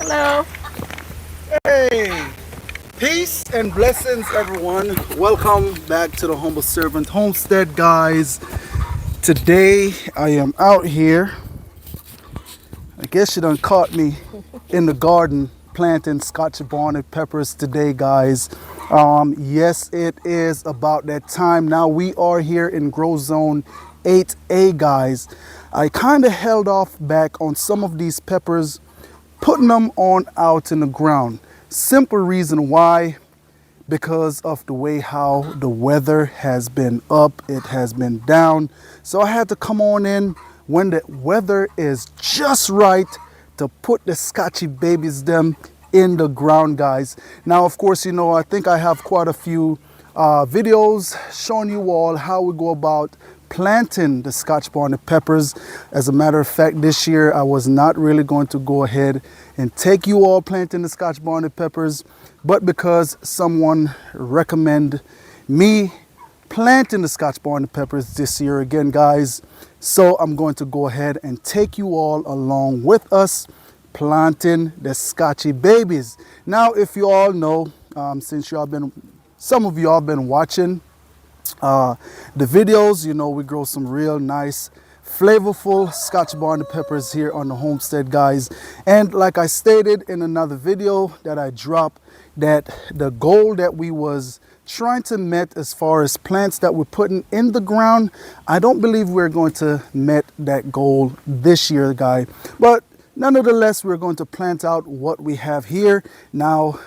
Hello. Hey, peace and blessings, everyone. Welcome back to the Humble Servant Homestead, guys. Today I am out here. I guess you done caught me in the garden planting Scotch bonnet peppers today, guys. Yes, it is about that time. Now we are here in Grow Zone 8A, guys. I kind of held off back on some of these peppers, putting them on out in the ground. Simple reason why, because of the way how the weather has been up, it has been down. So I had to come on in when the weather is just right to put the Scotchy babies them in the ground, guys. Now, of course, you know, I think I have quite a few videos showing you all how we go about planting the Scotch bonnet peppers. As a matter of fact, this year I was not really going to go ahead and take you all planting the Scotch bonnet peppers, but because someone recommended me planting the Scotch bonnet peppers this year again, guys, so I'm going to go ahead and take you all along with us planting the Scotchy babies. Now, if you all know, since some of y'all been watching the videos, you know we grow some real nice flavorful Scotch bonnet peppers here on the homestead, guys. And like I stated in another video that I dropped, that the goal that we was trying to meet as far as plants that we're putting in the ground, I don't believe we're going to meet that goal this year, guys. But nonetheless, we're going to plant out what we have here. Now,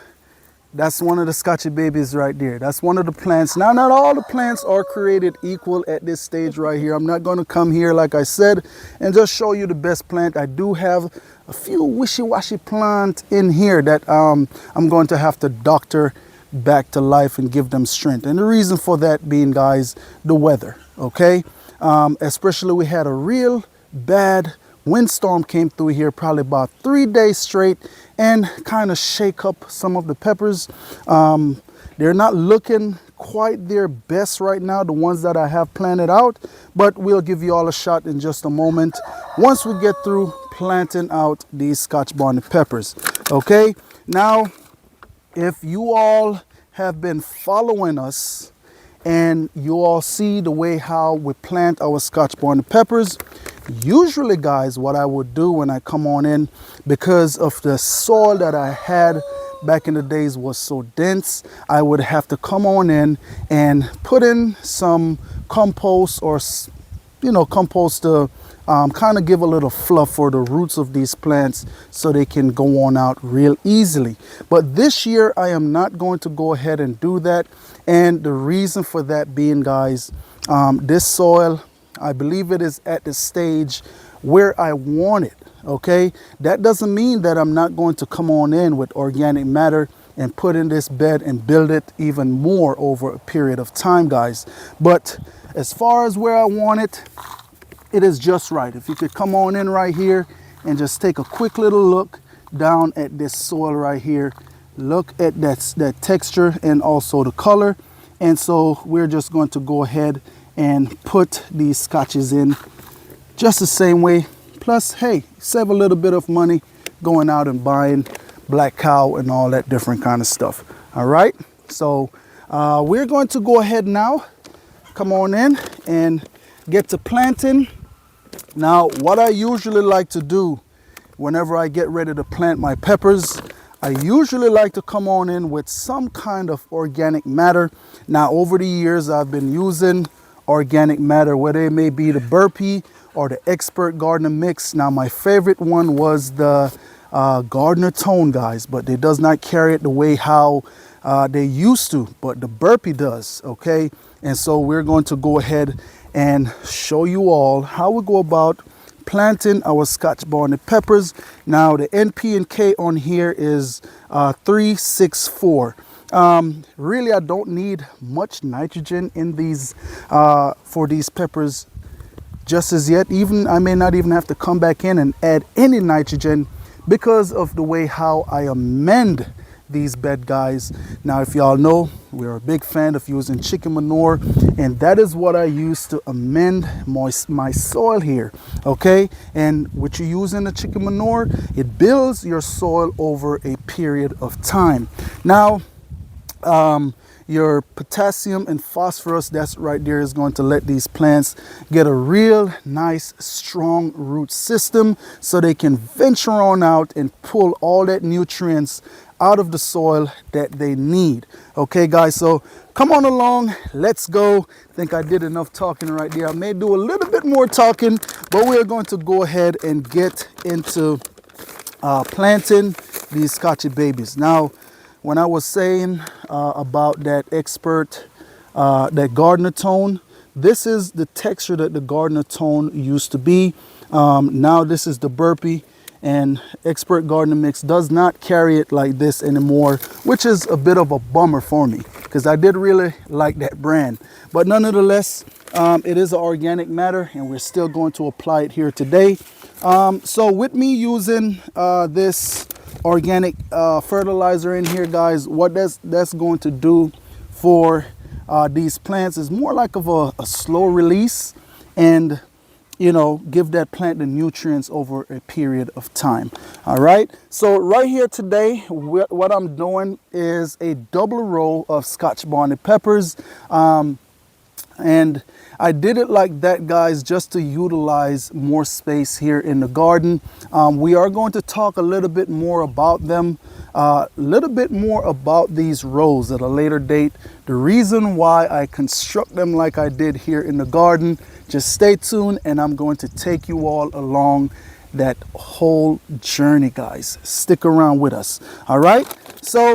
that's one of the Scotchy babies right there. That's one of the plants. Now, not all the plants are created equal at this stage right here. I'm not going to come here, like I said, and just show you the best plant. I do have a few wishy-washy plants in here that I'm going to have to doctor back to life and give them strength. And the reason for that being, guys, the weather, okay? Especially we had a real bad windstorm came through here probably about 3 days straight and kind of shake up some of the peppers. They're not looking quite their best right now, the ones that I have planted out, but we'll give you all a shot in just a moment once we get through planting out these Scotch bonnet peppers. Okay, now if you all have been following us and you all see the way how we plant our Scotch bonnet peppers, usually, guys, what I would do when I come on in, because of the soil that I had back in the days was so dense, I would have to come on in and put in some compost, or compost to kind of give a little fluff for the roots of these plants so they can go on out real easily. But this year I am not going to go ahead and do that, and the reason for that being, guys, this soil, I believe it is at the stage where I want it, okay? That doesn't mean that I'm not going to come on in with organic matter and put in this bed and build it even more over a period of time, guys. But as far as where I want it, it is just right. If you could come on in right here and just take a quick little look down at this soil right here, look at that texture and also the color. And so we're just going to go ahead and put these Scotches in just the same way. Plus, hey, save a little bit of money going out and buying black cow and all that different kind of stuff. All right, so we're going to go ahead now, come on in and get to planting. Now, what I usually like to do whenever I get ready to plant my peppers, I usually like to come on in with some kind of organic matter. Now, over the years, I've been using organic matter, whether it may be the Burpee or the Expert Gardener Mix. Now, my favorite one was the Gardener Tone, guys, but it does not carry it the way how they used to, but the Burpee does, okay? And so we're going to go ahead and show you all how we go about planting our Scotch bonnet peppers. Now, the NP and K on here is 364. Really, I don't need much nitrogen in these for these peppers just as yet. Even I may not even have to come back in and add any nitrogen because of the way how I amend these bed guys. Now, if y'all know, we're a big fan of using chicken manure, and that is what I use to amend my soil here, okay? And what you use in the chicken manure, it builds your soil over a period of time. Now, your potassium and phosphorus that's right there is going to let these plants get a real nice strong root system so they can venture on out and pull all that nutrients out of the soil that they need. Okay guys, so come on along, let's go. I think I did enough talking right there. I may do a little bit more talking, but we're going to go ahead and get into planting these Scotchy babies. Now, when I was saying about that expert, that gardener tone, this is the texture that the gardener tone used to be. Now this is the burpee, and expert gardener mix does not carry it like this anymore, which is a bit of a bummer for me because I did really like that brand. But nonetheless, it is an organic matter, and we're still going to apply it here today. So with me using this organic fertilizer in here, guys, what that's going to do for these plants is more like of a slow release, and you know, give that plant the nutrients over a period of time. All right, so right here today, what I'm doing is a double row of Scotch bonnet peppers, and I did it like that, guys, just to utilize more space here in the garden. We are going to talk a little bit more about them, a little bit more about these rows at a later date. The reason why I construct them like I did here in the garden, just stay tuned, and I'm going to take you all along that whole journey, guys. Stick around with us. All right, so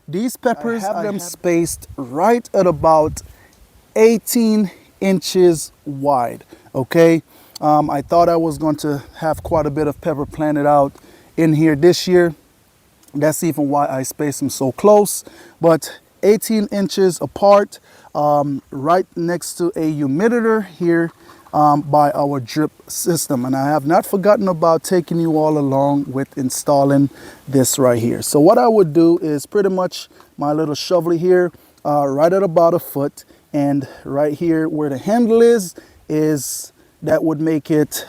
these peppers, I have them spaced right at about 18 inches wide. Okay, I thought I was going to have quite a bit of pepper planted out in here this year. That's even why I spaced them so close, but 18 inches apart, right next to a humiditor here by our drip system. And I have not forgotten about taking you all along with installing this right here. So what I would do is pretty much my little shovel here, right at about a foot, and right here where the handle is that would make it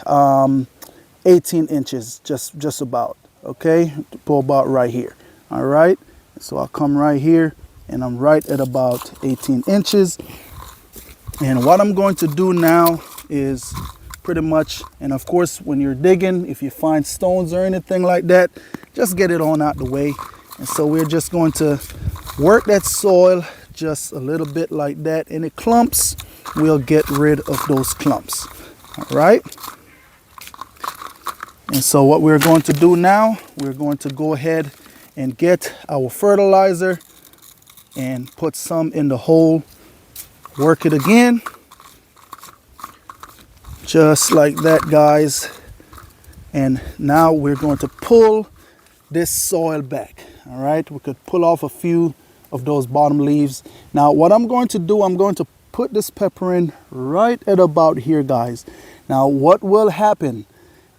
18 inches, just about. Okay, pull about right here. All right, so I'll come right here, and I'm right at about 18 inches. And what I'm going to do now is pretty much, and of course when you're digging, if you find stones or anything like that, just get it on out the way. And so we're just going to work that soil just a little bit like that. Any clumps, we'll get rid of those clumps. All right, and so what we're going to do now, we're going to go ahead and get our fertilizer and put some in the hole, work it again, just like that, guys. And now we're going to pull this soil back. All right, we could pull off a few of those bottom leaves. Now what I'm going to do, I'm going to put this pepper in right at about here, guys. Now what will happen,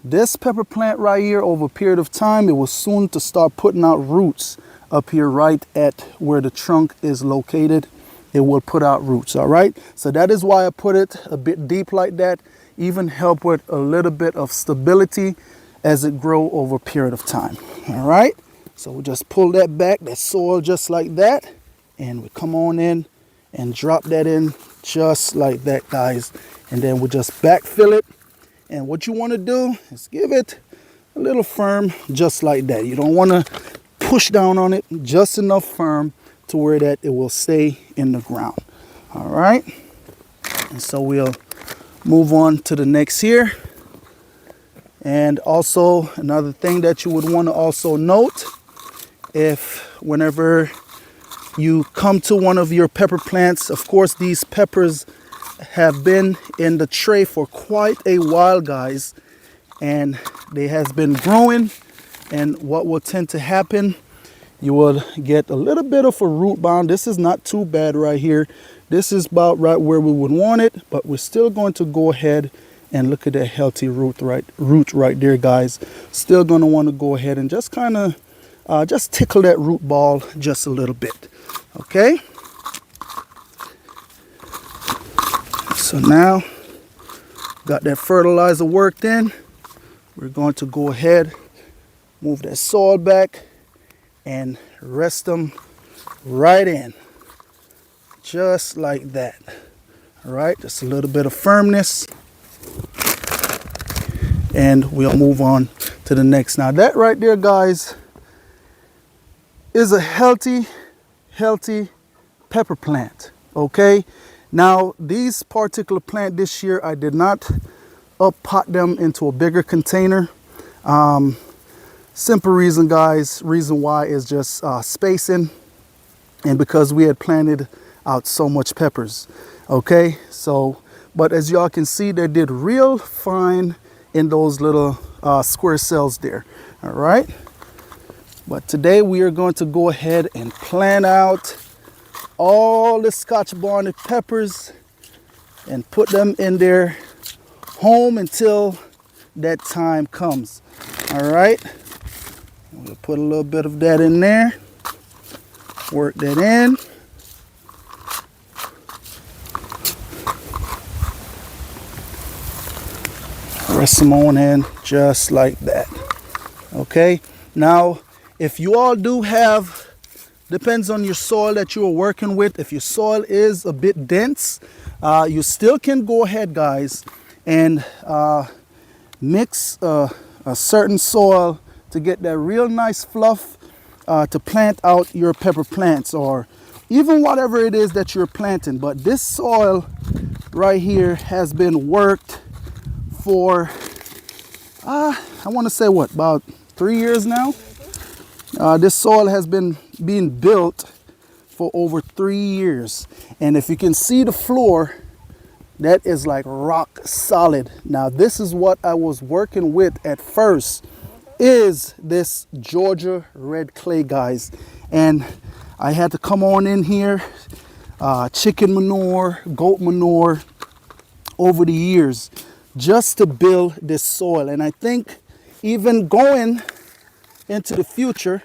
this pepper plant right here, over a period of time, it will soon to start putting out roots up here right at where the trunk is located. It will put out roots. All right, so that is why I put it a bit deep like that, even help with a little bit of stability as it grow over a period of time. All right, so we'll just pull that back, that soil, just like that, and we come on in and drop that in just like that, guys. And then we'll just backfill it. And what you want to do is give it a little firm, just like that. You don't want to push down on it, just enough firm to where that it will stay in the ground. All right, and so we'll move on to the next here. And also another thing that you would want to also note, if whenever you come to one of your pepper plants, of course these peppers have been in the tray for quite a while, guys, and they has been growing. And what will tend to happen, you will get a little bit of a root bound. This is not too bad right here. This is about right where we would want it, but we're still going to go ahead and look at that healthy root right there, guys. Still going to want to go ahead and just kind of just tickle that root ball just a little bit. Okay, so now got that fertilizer worked in. We're going to go ahead, move that soil back and rest them right in, just like that. All right, just a little bit of firmness, and we'll move on to the next. Now that right there, guys, is a healthy pepper plant. Okay, now these particular plant this year, I did not up pot them into a bigger container. Simple reason, guys, reason why is just spacing, and because we had planted out so much peppers. Okay, so but as y'all can see, they did real fine in those little square cells there. All right, but today we are going to go ahead and plant out all the Scotch bonnet peppers and put them in their home until that time comes. All right, we'll put a little bit of that in there, work that in. Rest them on in just like that. Okay, now if you all do have, depends on your soil that you are working with, if your soil is a bit dense, you still can go ahead, guys, and mix a certain soil to get that real nice fluff to plant out your pepper plants, or even whatever it is that you're planting. But this soil right here has been worked for I want to say what, about 3 years now. This soil has been being built for over 3 years, and if you can see the floor, that is like rock solid. Now this is what I was working with at first, is this Georgia red clay, guys, and I had to come on in here, chicken manure, goat manure over the years, just to build this soil. And I think even going into the future,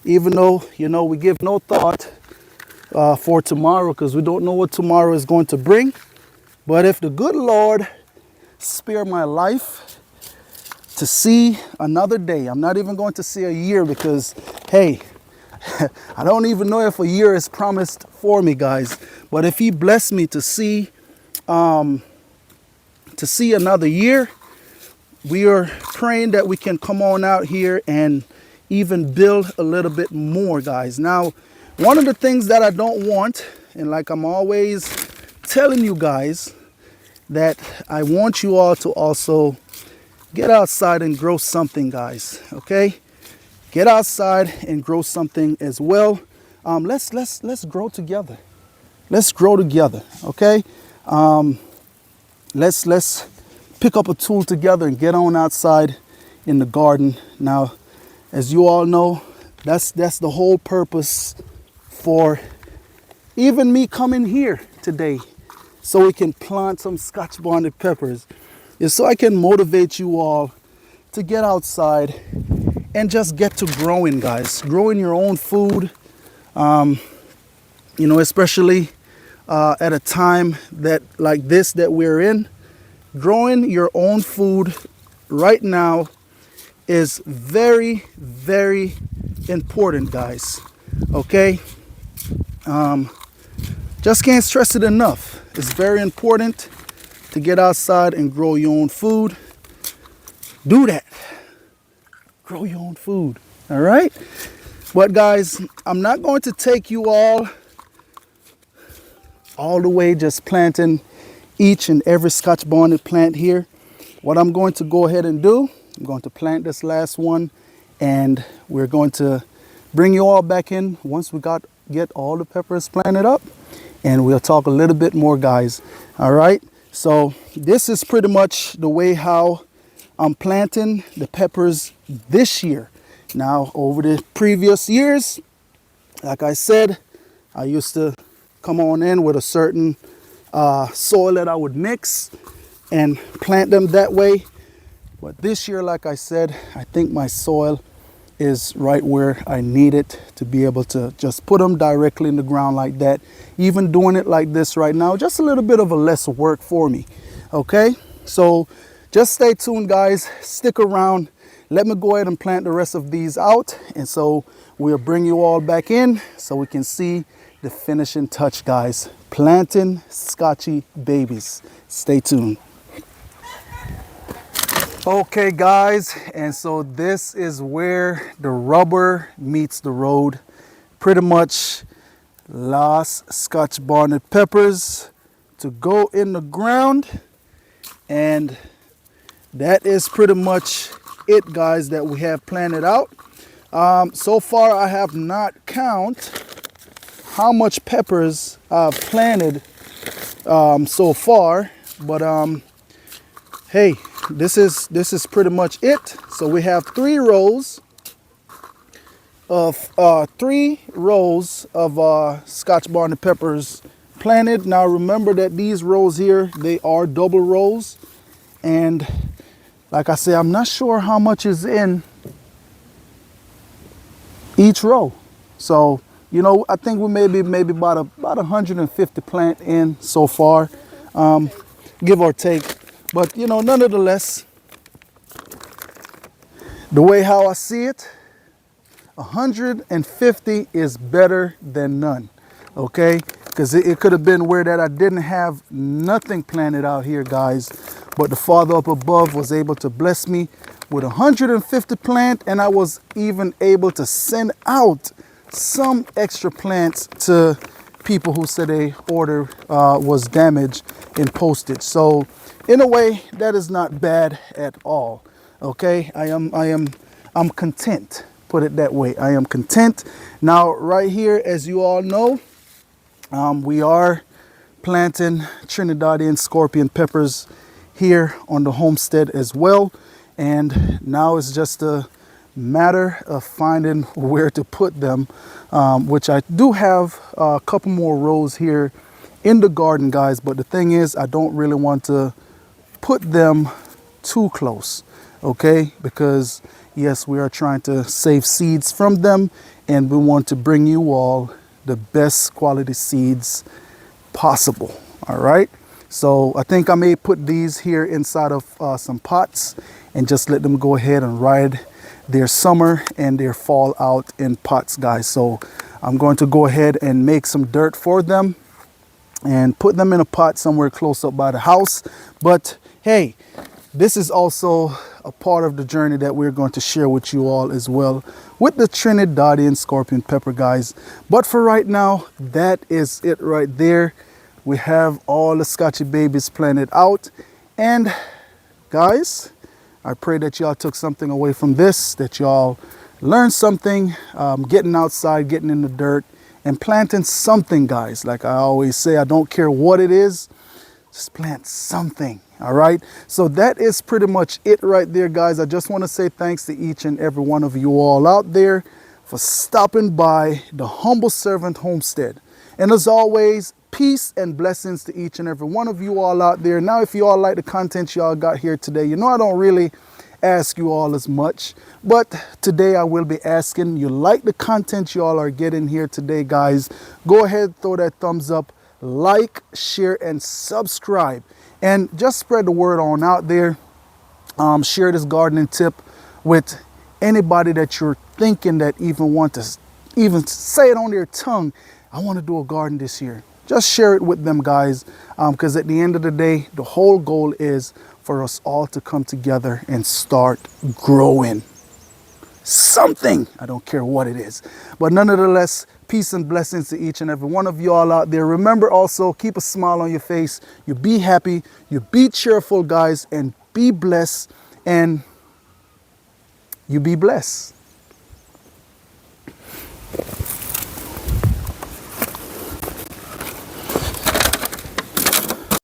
even though, you know, we give no thought for tomorrow, because we don't know what tomorrow is going to bring, but if the good Lord spare my life to see another day, I'm not even going to see a year, because hey, I don't even know if a year is promised for me, guys, but if he blessed me to see another year, we are praying that we can come on out here and even build a little bit more, guys. Now, one of the things that I don't want, and like I'm always telling you guys, that I want you all to also get outside and grow something, guys. Okay, get outside and grow something as well. Let's grow together. Let's grow together. Okay. Let's pick up a tool together and get on outside in the garden. Now, as you all know, that's the whole purpose for even me coming here today, so we can plant some Scotch bonnet peppers, is so I can motivate you all to get outside and just get to growing, guys. Growing your own food, you know, especially at a time that like this that we're in. Growing your own food right now is very, very important, guys. Okay, just can't stress it enough. It's very important to get outside and grow your own food. Do that. Grow your own food. All right. But guys, I'm not going to take you all the way just planting each and every Scotch bonnet plant here. What I'm going to go ahead and do, I'm going to plant this last one, and we're going to bring you all back in once we get all the peppers planted up, and we'll talk a little bit more, guys. All right, so this is pretty much the way how I'm planting the peppers this year. Now, over the previous years, like I said, I used to come on in with a certain soil that I would mix and plant them that way. But this year, like I said, I think my soil is right where I need it to be able to just put them directly in the ground like that. Even doing it like this right now, just a little bit of a less work for me. Okay, so just stay tuned, guys. Stick around. Let me go ahead and plant the rest of these out, and so we'll bring you all back in so we can see the finishing touch, guys. Planting Scotchy babies. Stay tuned. Okay, guys, and so this is where the rubber meets the road. Pretty much last Scotch bonnet peppers to go in the ground, and that is pretty much it, guys, that we have planted out. So far I have not counted how much peppers I've planted so far, but hey, this is pretty much it. So we have 3 rows of Scotch bonnet peppers planted. Now remember that these rows here, they are double rows, and like I say, I'm not sure how much is in each row. So, you know, I think we maybe about 150 plant in so far, give or take. But, you know, nonetheless, the way how I see it, 150 is better than none, okay? Because it could have been where that I didn't have nothing planted out here, guys. But the Father up above was able to bless me with 150 plant, and I was even able to send out some extra plants to people who said their order was damaged in postage. So in a way, that is not bad at all. Okay, I'm content. Put it that way. I am content. Now, right here, as you all know, we are planting Trinidadian scorpion peppers here on the homestead as well. And now it's just a matter of finding where to put them, which I do have a couple more rows here in the garden, guys. But the thing is, I don't really want to put them too close, okay? Because yes, we are trying to save seeds from them, and we want to bring you all the best quality seeds possible. All right, so I think I may put these here inside of some pots and just let them go ahead and ride their summer and their fall out in pots, guys. So I'm going to go ahead and make some dirt for them and put them in a pot somewhere close up by the house. But hey, this is also a part of the journey that we're going to share with you all as well with the Trinidadian scorpion pepper, guys. But for right now, that is it right there. We have all the Scotchy babies planted out. And guys, I pray that y'all took something away from this, that y'all learned something, getting outside, getting in the dirt and planting something, guys. Like I always say, I don't care what it is, just plant something. All right, so that is pretty much it right there, guys. I just want to say thanks to each and every one of you all out there for stopping by the Humble Servant Homestead. And as always, peace and blessings to each and every one of you all out there. Now, if you all like the content y'all got here today, you know I don't really ask you all as much, but today I will be asking you, like the content y'all are getting here today, guys, go ahead, throw that thumbs up, like, share, and subscribe. And just spread the word on out there. Share this gardening tip with anybody that you're thinking that even want to even say it on their tongue. I want to do a garden this year. Just share it with them, guys, because at the end of the day, the whole goal is for us all to come together and start growing something. I don't care what it is. But nonetheless, peace and blessings to each and every one of you all out there. Remember also, keep a smile on your face. You be happy, you be cheerful, guys, and be blessed, and you be blessed.